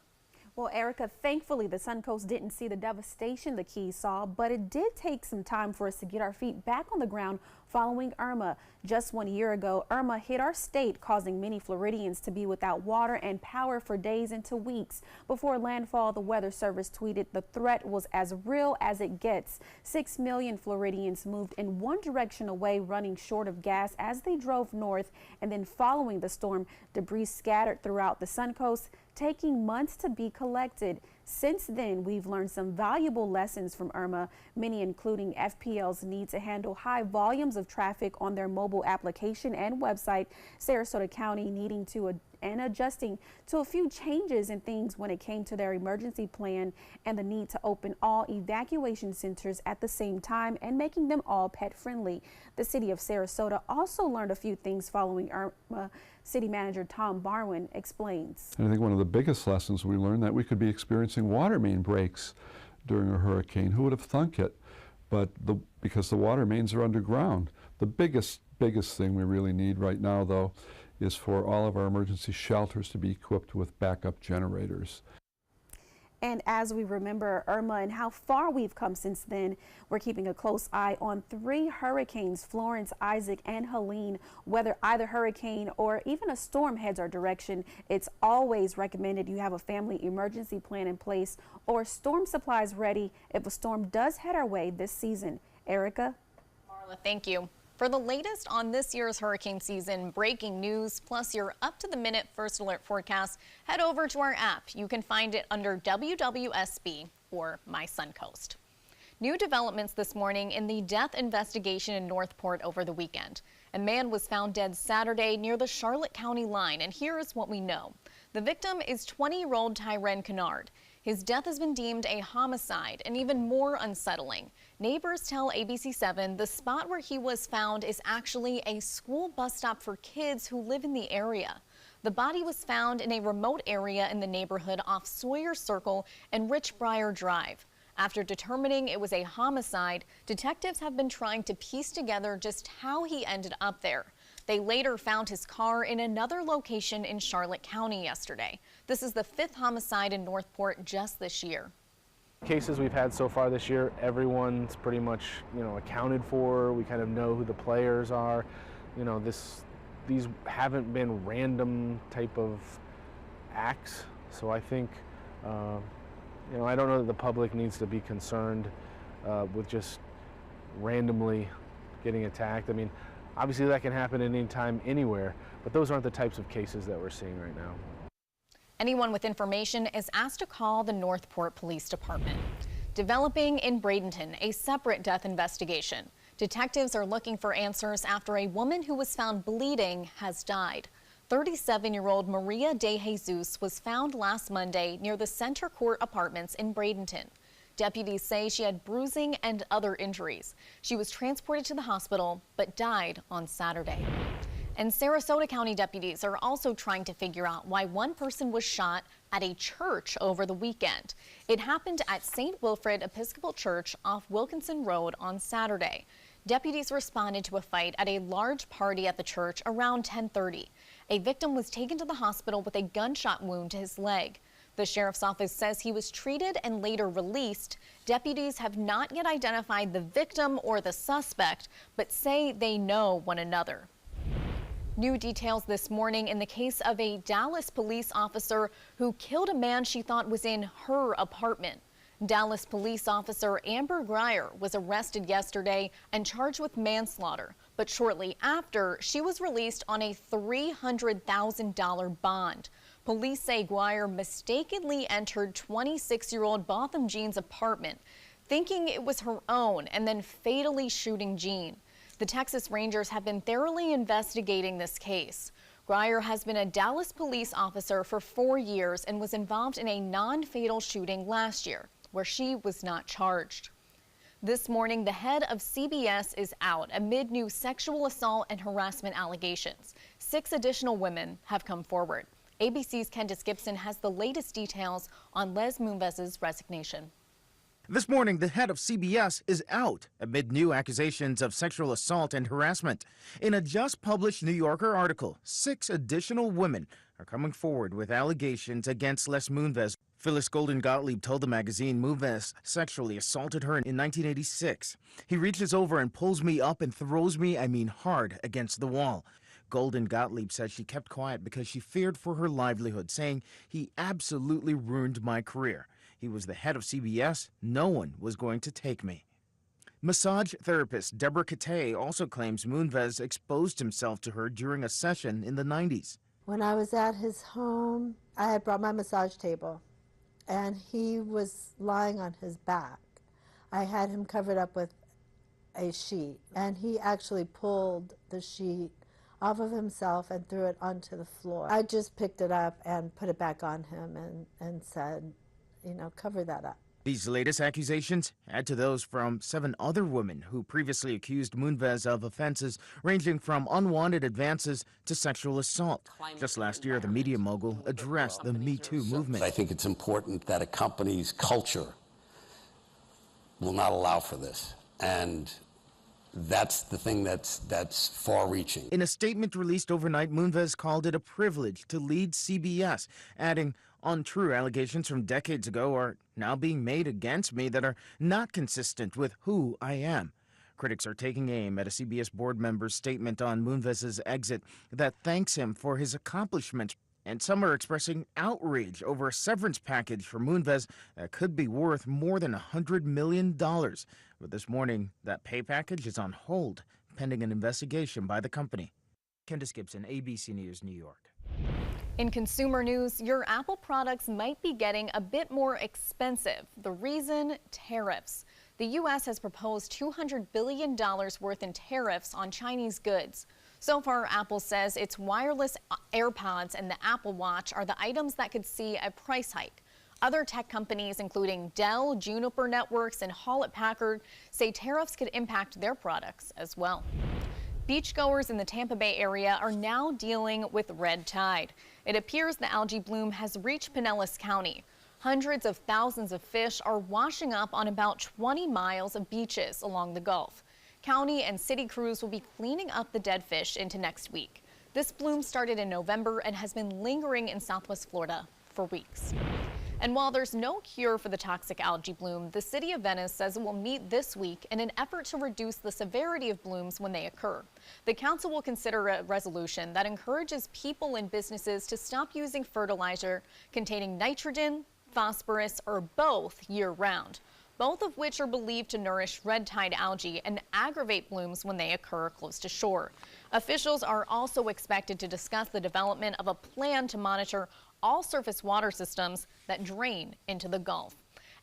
Well, Erica, thankfully the Suncoast didn't see the devastation the Keys saw, but it did take some time for us to get our feet back on the ground following Irma. Just 1 year ago, Irma hit our state, causing many Floridians to be without water and power for days into weeks. Before landfall, the Weather Service tweeted the threat was as real as it gets. 6 million Floridians moved in one direction away, running short of gas as they drove north. And then following the storm, debris scattered throughout the Suncoast, taking months to be collected. Since then, we've learned some valuable lessons from Irma, many including FPL's need to handle high volumes of traffic on their mobile application and website, Sarasota County needing to and adjusting to a few changes in things when it came to their emergency plan, and the need to open all evacuation centers at the same time and making them all pet friendly. The city of Sarasota also learned a few things following Irma. City Manager Tom Barwin explains. And I think one of the biggest lessons we learned that we could be experiencing water main breaks during a hurricane. Who would have thunk it? but because the water mains are underground. The biggest thing we really need right now, though, is for all of our emergency shelters to be equipped with backup generators. And as we remember Irma and how far we've come since then, we're keeping a close eye on 3 hurricanes, Florence, Isaac, and Helene. Whether either hurricane or even a storm heads our direction, it's always recommended you have a family emergency plan in place or storm supplies ready if a storm does head our way this season. Erica? Marla, thank you. For the latest on this year's hurricane season, breaking news, plus your up-to-the-minute first alert forecast, head over to our app. You can find it under WWSB or My Suncoast. New developments this morning in the death investigation in Northport over the weekend. A man was found dead Saturday near the Charlotte County line, and here is what we know. The victim is 20-year-old Tyrone Kennard. His death has been deemed a homicide, and even more unsettling. Neighbors tell ABC7 the spot where he was found is actually a school bus stop for kids who live in the area. The body was found in a remote area in the neighborhood off Sawyer Circle and Richbriar Drive. After determining it was a homicide, detectives have been trying to piece together just how he ended up there. They later found his car in another location in Charlotte County yesterday. This is the 5th homicide in Northport just this year. Cases we've had so far this year, everyone's pretty much, accounted for. We kind of know who the players are. These haven't been random type of acts. So I think, I don't know that the public needs to be concerned with just randomly getting attacked. I mean, obviously that can happen anytime, anywhere, but those aren't the types of cases that we're seeing right now. Anyone with information is asked to call the Northport Police Department. Developing in Bradenton, a separate death investigation. Detectives are looking for answers after a woman who was found bleeding has died. 37-year-old Maria De Jesus was found last Monday near the Center Court Apartments in Bradenton. Deputies say she had bruising and other injuries. She was transported to the hospital but died on Saturday. And Sarasota County deputies are also trying to figure out why one person was shot at a church over the weekend. It happened at St. Wilfrid Episcopal Church off Wilkinson Road on Saturday. Deputies responded to a fight at a large party at the church around 10:30. A victim was taken to the hospital with a gunshot wound to his leg. The sheriff's office says he was treated and later released. Deputies have not yet identified the victim or the suspect, but say they know one another. New details this morning in the case of a Dallas police officer who killed a man she thought was in her apartment. Dallas police officer Amber Grier was arrested yesterday and charged with manslaughter, but shortly after, she was released on a $300,000 bond. Police say Grier mistakenly entered 26-year-old Botham Jean's apartment, thinking it was her own, and then fatally shooting Jean. The Texas Rangers have been thoroughly investigating this case. Grier has been a Dallas police officer for 4 years and was involved in a non-fatal shooting last year, where she was not charged. This morning, the head of CBS is out amid new sexual assault and harassment allegations. 6 additional women have come forward. ABC's Candace Gibson has the latest details on Les Moonves's resignation. This morning, the head of CBS is out amid new accusations of sexual assault and harassment. In a just-published New Yorker article, 6 additional women are coming forward with allegations against Les Moonves. Phyllis Golden Gottlieb told the magazine Moonves sexually assaulted her in 1986. He reaches over and pulls me up and throws me, hard, against the wall. Golden Gottlieb says she kept quiet because she feared for her livelihood, saying, "He absolutely ruined my career. He was the head of CBS. No one was going to take me." Massage therapist Deborah Katay also claims Moonves exposed himself to her during a session in the 90s. When I was at his home, I had brought my massage table, and he was lying on his back. I had him covered up with a sheet, and he actually pulled the sheet off of himself and threw it onto the floor. I just picked it up and put it back on him and said, cover that up. These latest accusations add to those from 7 other women who previously accused Moonves of offenses ranging from unwanted advances to sexual assault. Just last year, the media mogul addressed the Me Too movement. I think it's important that a company's culture will not allow for this. And that's the thing that's far-reaching. In a statement released overnight, Moonves called it a privilege to lead CBS, adding, untrue allegations from decades ago are now being made against me that are not consistent with who I am. Critics are taking aim at a CBS board member's statement on Moonves' exit that thanks him for his accomplishments. And some are expressing outrage over a severance package for Moonves that could be worth more than $100 million. But this morning, that pay package is on hold, pending an investigation by the company. Candace Gibson, ABC News, New York. In consumer news, your Apple products might be getting a bit more expensive. The reason? Tariffs. The U.S. has proposed $200 billion worth in tariffs on Chinese goods. So far, Apple says its wireless AirPods and the Apple Watch are the items that could see a price hike. Other tech companies, including Dell, Juniper Networks, and Hewlett-Packard, say tariffs could impact their products as well. Beachgoers in the Tampa Bay area are now dealing with red tide. It appears the algae bloom has reached Pinellas County. Hundreds of thousands of fish are washing up on about 20 miles of beaches along the Gulf. County and city crews will be cleaning up the dead fish into next week. This bloom started in November and has been lingering in Southwest Florida for weeks. And while there's no cure for the toxic algae bloom, the city of Venice says it will meet this week in an effort to reduce the severity of blooms when they occur. The council will consider a resolution that encourages people and businesses to stop using fertilizer containing nitrogen, phosphorus, or both year-round, both of which are believed to nourish red tide algae and aggravate blooms when they occur close to shore. Officials are also expected to discuss the development of a plan to monitor all surface water systems that drain into the Gulf.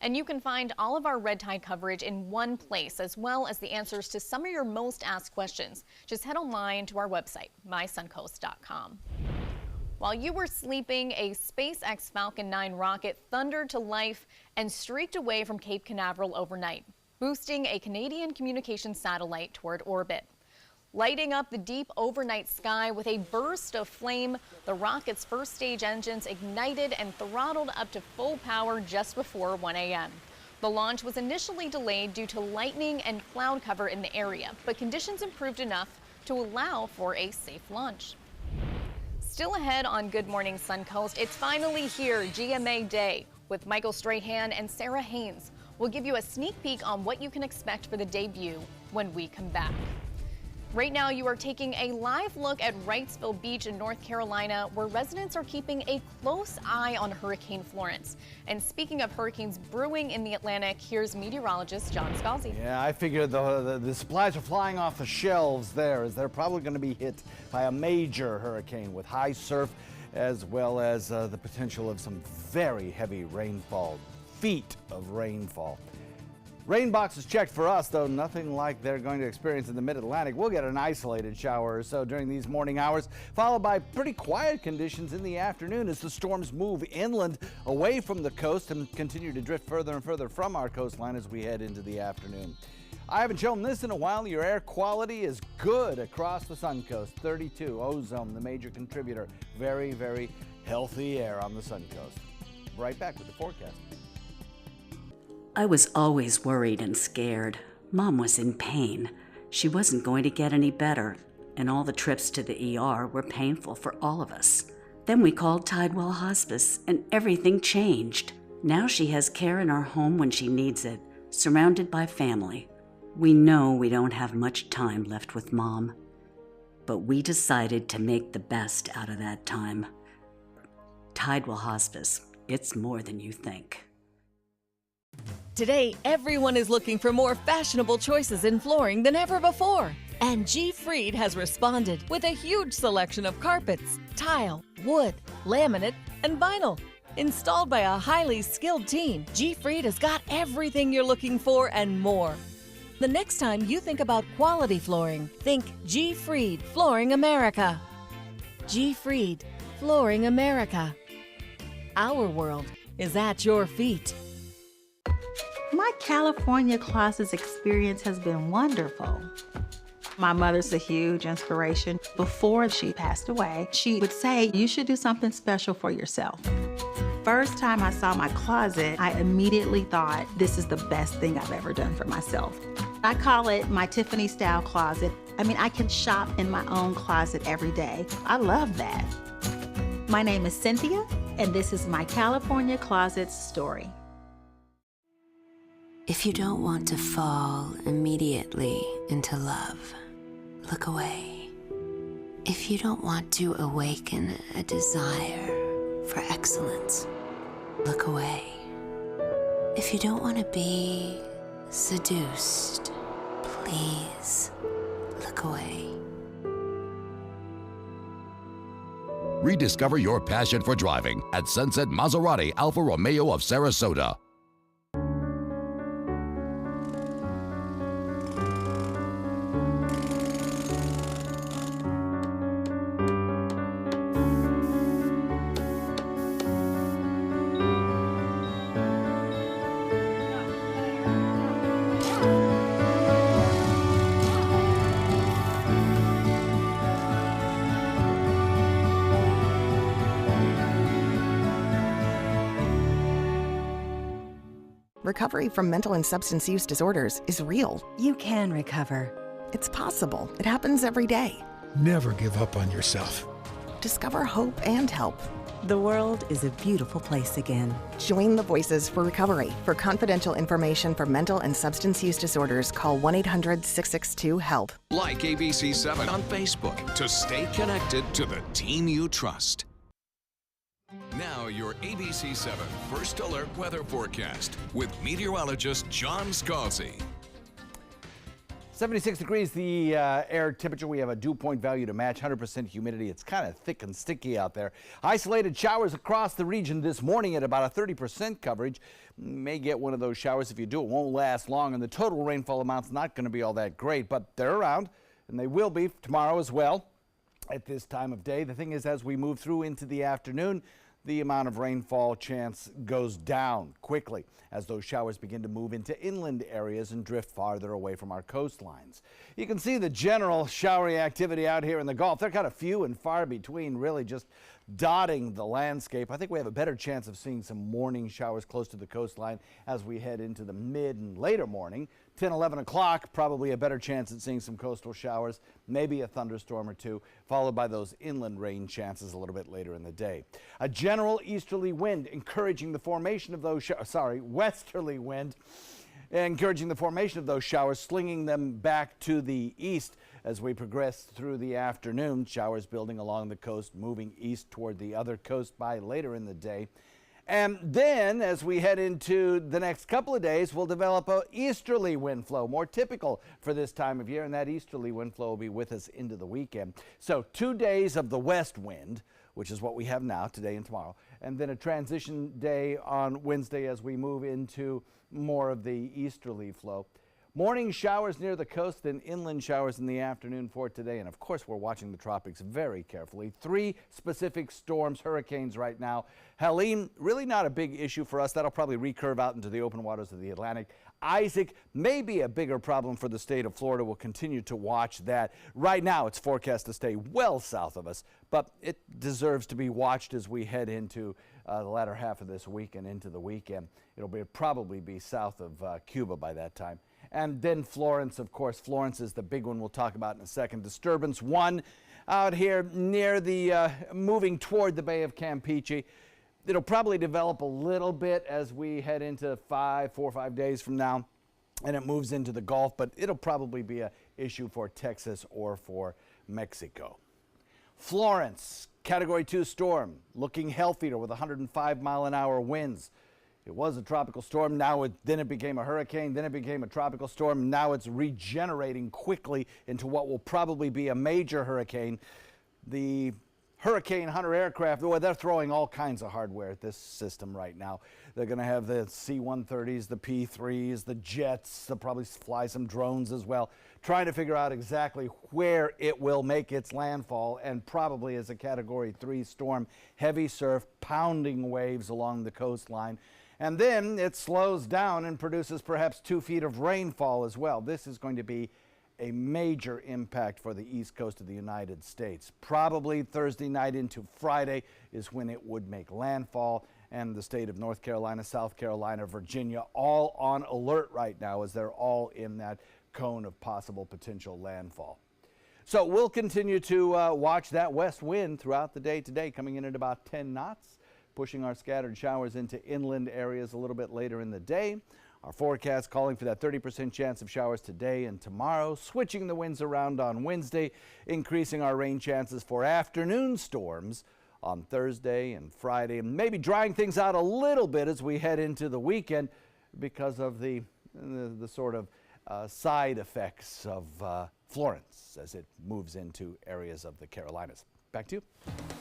And you can find all of our red tide coverage in one place, as well as the answers to some of your most asked questions. Just head online to our website, mysuncoast.com. While you were sleeping, a SpaceX Falcon 9 rocket thundered to life and streaked away from Cape Canaveral overnight, boosting a Canadian communications satellite toward orbit. Lighting up the deep overnight sky with a burst of flame, the rocket's first stage engines ignited and throttled up to full power just before 1 a.m. The launch was initially delayed due to lightning and cloud cover in the area, but conditions improved enough to allow for a safe launch. Still ahead on Good Morning Suncoast, it's finally here, GMA Day, with Michael Strahan and Sarah Haynes. We'll give you a sneak peek on what you can expect for the debut when we come back. Right now, you are taking a live look at Wrightsville Beach in North Carolina, where residents are keeping a close eye on Hurricane Florence. And speaking of hurricanes brewing in the Atlantic, here's meteorologist John Scalzi. Yeah, I figured the supplies are flying off the shelves there, as they're probably going to be hit by a major hurricane with high surf, as well as the potential of some very heavy rainfall, feet of rainfall. Rain boxes checked for us, though nothing like they're going to experience in the mid-Atlantic. We'll get an isolated shower or so during these morning hours, followed by pretty quiet conditions in the afternoon as the storms move inland away from the coast and continue to drift further and further from our coastline as we head into the afternoon. I haven't shown this in a while. Your air quality is good across the Suncoast. 32, ozone, the major contributor. Very, very healthy air on the Suncoast. Right back with the forecast. I was always worried and scared. Mom was in pain. She wasn't going to get any better, and all the trips to the ER were painful for all of us. Then we called Tidewell Hospice, and everything changed. Now she has care in our home when she needs it, surrounded by family. We know we don't have much time left with Mom, but we decided to make the best out of that time. Tidewell Hospice, it's more than you think. Today, everyone is looking for more fashionable choices in flooring than ever before. And G. Fried has responded with a huge selection of carpets, tile, wood, laminate, and vinyl. Installed by a highly skilled team, G. Fried has got everything you're looking for and more. The next time you think about quality flooring, think G. Fried Flooring America. G. Fried Flooring America. Our world is at your feet. My California closets experience has been wonderful. My mother's a huge inspiration. Before she passed away, she would say, you should do something special for yourself. First time I saw my closet, I immediately thought, this is the best thing I've ever done for myself. I call it my Tiffany style closet. I mean, I can shop in my own closet every day. I love that. My name is Cynthia, and this is my California Closet story. If you don't want to fall immediately into love, look away. If you don't want to awaken a desire for excellence, look away. If you don't want to be seduced, please look away. Rediscover your passion for driving at Sunset Maserati Alfa Romeo of Sarasota. Recovery from mental and substance use disorders is real. You can recover. It's possible. It happens every day. Never give up on yourself. Discover hope and help. The world is a beautiful place again. Join the Voices for Recovery. For confidential information for mental and substance use disorders, call 1-800-662-HELP. Like ABC7 on Facebook to stay connected to the team you trust. Now your ABC7 First Alert Weather Forecast with meteorologist John Scalzi. 76 degrees the air temperature. We have a dew point value to match, 100% humidity. It's kind of thick and sticky out there. Isolated showers across the region this morning at about a 30% coverage. May get one of those showers. If you do, it won't last long, and the total rainfall amount's not going to be all that great, but they're around, and they will be tomorrow as well at this time of day. The thing is, as we move through into the afternoon, the amount of rainfall chance goes down quickly as those showers begin to move into inland areas and drift farther away from our coastlines. You can see the general showery activity out here in the Gulf. They're kind of few and far between, really just dotting the landscape. I think we have a better chance of seeing some morning showers close to the coastline as we head into the mid and later morning. 10, 11 o'clock, probably a better chance at seeing some coastal showers, maybe a thunderstorm or two, followed by those inland rain chances a little bit later in the day. A general easterly wind encouraging the formation of those, westerly wind encouraging the formation of those showers, slinging them back to the east as we progress through the afternoon. Showers building along the coast, moving east toward the other coast by later in the day. And then as we head into the next couple of days, we'll develop an easterly wind flow, more typical for this time of year, and that easterly wind flow will be with us into the weekend. So 2 days of the west wind, which is what we have now, today and tomorrow, and then a transition day on Wednesday as we move into more of the easterly flow. Morning showers near the coast, then inland showers in the afternoon for today. And of course, we're watching the tropics very carefully. 3 specific storms, hurricanes right now. Helene, really not a big issue for us. That'll probably recurve out into the open waters of the Atlantic. Isaac may be a bigger problem for the state of Florida. We'll continue to watch that. Right now, it's forecast to stay well south of us, but it deserves to be watched as we head into the latter half of this week and into the weekend. It'll probably be south of Cuba by that time. And then Florence, of course. Florence is the big one we'll talk about in a second. Disturbance 1 out here near the, moving toward the Bay of Campeche. It'll probably develop a little bit as we head into 4 or 5 days from now, and it moves into the Gulf, but it'll probably be an issue for Texas or for Mexico. Florence, Category 2 storm, looking healthier with 105-mile-an-hour winds. It was a tropical storm, then it became a hurricane, then it became a tropical storm, now it's regenerating quickly into what will probably be a major hurricane. The Hurricane Hunter aircraft, well, they're throwing all kinds of hardware at this system right now. They're going to have the C-130s, the P-3s, the jets. They'll probably fly some drones as well, trying to figure out exactly where it will make its landfall, and probably as a Category 3 storm, heavy surf, pounding waves along the coastline. And then it slows down and produces perhaps 2 feet of rainfall as well. This is going to be a major impact for the east coast of the United States. Probably Thursday night into Friday is when it would make landfall, and the state of North Carolina, South Carolina, Virginia, all on alert right now as they're all in that cone of possible potential landfall. So we'll continue to watch that west wind throughout the day today, coming in at about 10 knots, pushing our scattered showers into inland areas a little bit later in the day. Our forecast calling for that 30% chance of showers today and tomorrow, switching the winds around on Wednesday, increasing our rain chances for afternoon storms on Thursday and Friday, and maybe drying things out a little bit as we head into the weekend because of the sort of side effects of Florence as it moves into areas of the Carolinas. Back to you.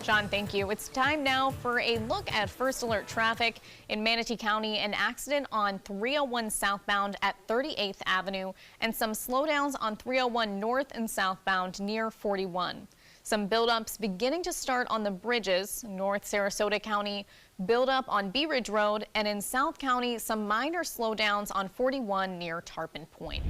John, thank you. It's time now for a look at first alert traffic in Manatee County. An accident on 301 southbound at 38th Avenue and some slowdowns on 301 north and southbound near 41. Some buildups beginning to start on the bridges, North Sarasota County, buildup on Bee Ridge Road, and in South County, some minor slowdowns on 41 near Tarpon Point.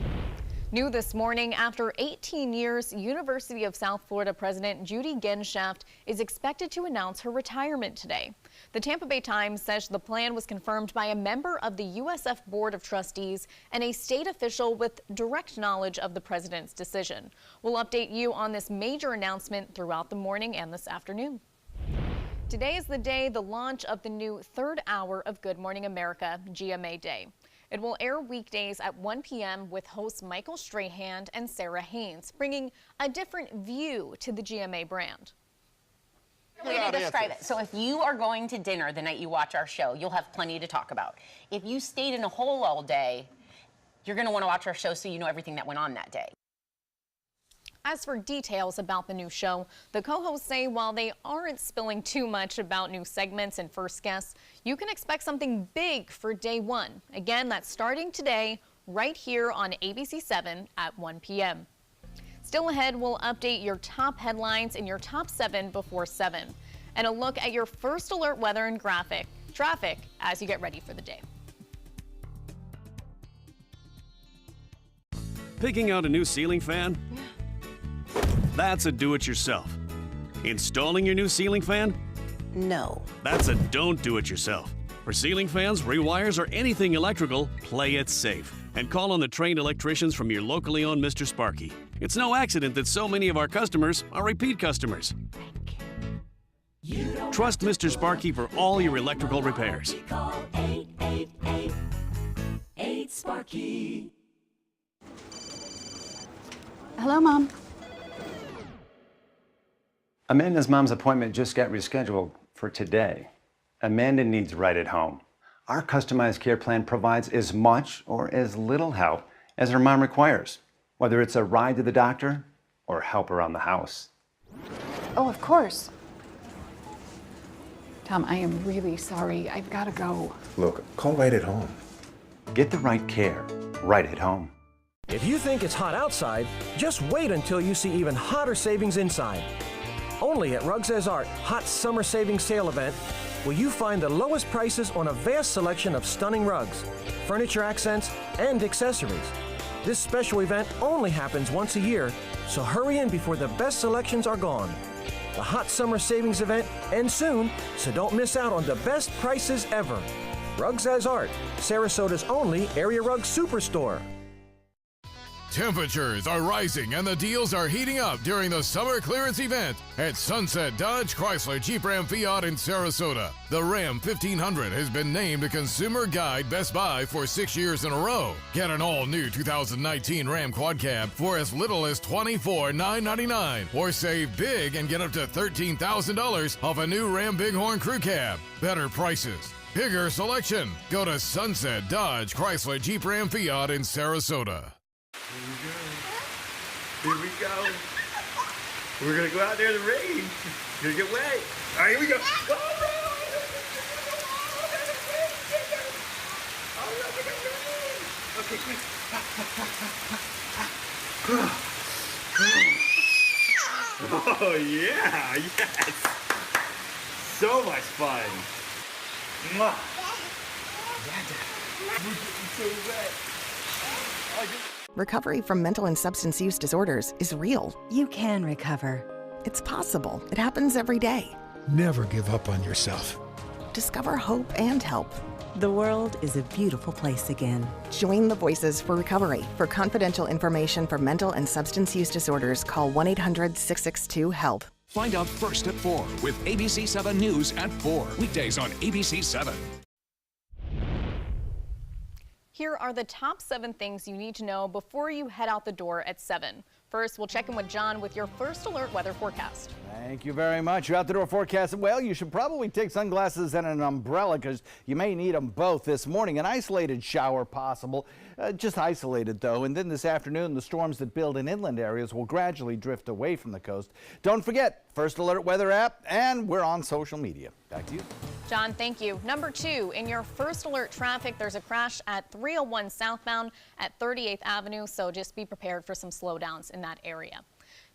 New this morning, after 18 years, University of South Florida President Judy Genshaft is expected to announce her retirement today. The Tampa Bay Times says the plan was confirmed by a member of the USF Board of Trustees and a state official with direct knowledge of the president's decision. We'll update you on this major announcement throughout the morning and this afternoon. Today is the day the launch of the new third hour of Good Morning America, GMA Day. It will air weekdays at 1 p.m. with hosts Michael Strahan and Sarah Haynes, bringing a different view to the GMA brand. Way to describe it. So if you are going to dinner the night you watch our show, you'll have plenty to talk about. If you stayed in a hole all day, you're going to want to watch our show so you know everything that went on that day. As for details about the new show, the co-hosts say while they aren't spilling too much about new segments and first guests, you can expect something big for day one. Again, that's starting today, right here on ABC 7 at 1 p.m. Still ahead, we'll update your top headlines in your top 7 before 7, and a look at your first alert weather and traffic as you get ready for the day. Picking out a new ceiling fan? That's a do-it-yourself. Installing your new ceiling fan? No. That's a don't do it yourself. For ceiling fans, rewires, or anything electrical, play it safe. And call on the trained electricians from your locally owned Mr. Sparky. It's no accident that so many of our customers are repeat customers. Trust Mr. Sparky for all your electrical repairs. Call 888-8-SPARKY. Hello, Mom. Amanda's mom's appointment just got rescheduled for today. Amanda needs right at home. Our customized care plan provides as much or as little help as her mom requires, whether it's a ride to the doctor or help around the house. Oh, of course. Tom, I am really sorry. I've got to go. Look, call right at home. Get the right care right at home. If you think it's hot outside, just wait until you see even hotter savings inside. Only at Rugs As Art Hot Summer Savings Sale event will you find the lowest prices on a vast selection of stunning rugs, furniture accents, and accessories. This special event only happens once a year, so hurry in before the best selections are gone. The Hot Summer Savings event ends soon, so don't miss out on the best prices ever. Rugs As Art, Sarasota's only area rug superstore. Temperatures are rising and the deals are heating up during the summer clearance event at Sunset Dodge Chrysler Jeep Ram Fiat in Sarasota. The Ram 1500 has been named a Consumer Guide Best Buy for 6 years in a row. Get an all-new 2019 Ram Quad Cab for as little as $24,999, or save big and get up to $13,000 off a new Ram Bighorn Crew Cab. Better prices, bigger selection. Go to Sunset Dodge Chrysler Jeep Ram Fiat in Sarasota. Here we go. We're gonna go out there in the rain. You're gonna get wet. All right, here we go. Okay, quick. Oh yeah, yes. So much fun. Mwah. We're getting so wet. Recovery from mental and substance use disorders is real. You can recover. It's possible. It happens every day. Never give up on yourself. Discover hope and help. The world is a beautiful place again. Join the Voices for Recovery. For confidential information for mental and substance use disorders, call 1-800-662-HELP. Find out first at 4 with ABC 7 News at 4. Weekdays on ABC 7. Here are the top 7 things you need to know before you head out the door at 7. First, we'll check in with John with your first alert weather forecast. Thank you very much. Your out the door forecast. Well, you should probably take sunglasses and an umbrella because you may need them both this morning. An isolated shower possible, just isolated though. And then this afternoon, the storms that build in inland areas will gradually drift away from the coast. Don't forget, First Alert Weather app, and we're on social media. Back to you. John, thank you. Number 2, in your first alert traffic, there's a crash at 301 southbound at 38th Avenue, so just be prepared for some slowdowns in that area.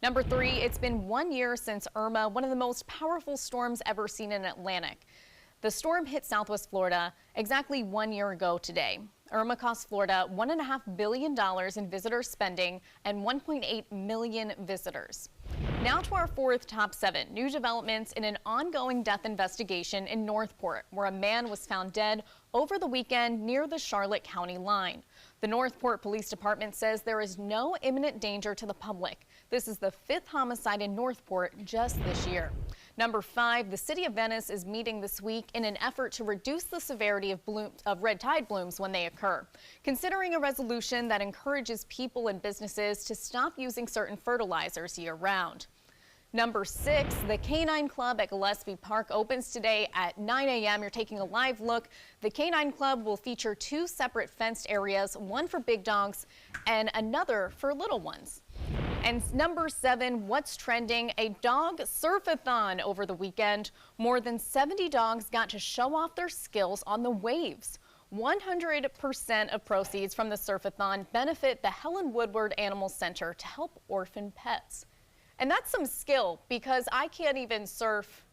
Number 3, it's been 1 year since Irma, one of the most powerful storms ever seen in Atlantic. The storm hit Southwest Florida exactly 1 year ago today. Irma cost Florida $1.5 billion in visitor spending and 1.8 million visitors. Now to our fourth top 7, new developments in an ongoing death investigation in Northport, where a man was found dead over the weekend near the Charlotte County line. The Northport Police Department says there is no imminent danger to the public. This is the 5th homicide in Northport just this year. Number 5, the city of Venice is meeting this week in an effort to reduce the severity of red tide blooms when they occur, considering a resolution that encourages people and businesses to stop using certain fertilizers year-round. Number 6, the Canine Club at Gillespie Park opens today at 9 a.m. You're taking a live look. The Canine Club will feature 2 separate fenced areas, one for big dogs and another for little ones. And number 7, what's trending? A dog surfathon over the weekend. More than 70 dogs got to show off their skills on the waves. 100% of proceeds from the surfathon benefit the Helen Woodward Animal Center to help orphan pets. And that's some skill, because I can't even surf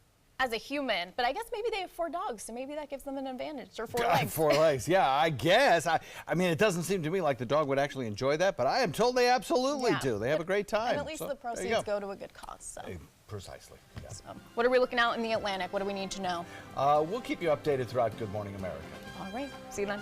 as a human, but I guess maybe they have 4 dogs, so maybe that gives them an advantage, or 4 legs. 4 legs, yeah, I guess. I mean, it doesn't seem to me like the dog would actually enjoy that, but I am told they absolutely do. They have a great time. And at least the proceeds go to a good cause. So. Precisely. Yeah. So, what are we looking out in the Atlantic? What do we need to know? We'll keep you updated throughout Good Morning America. All right, see you then.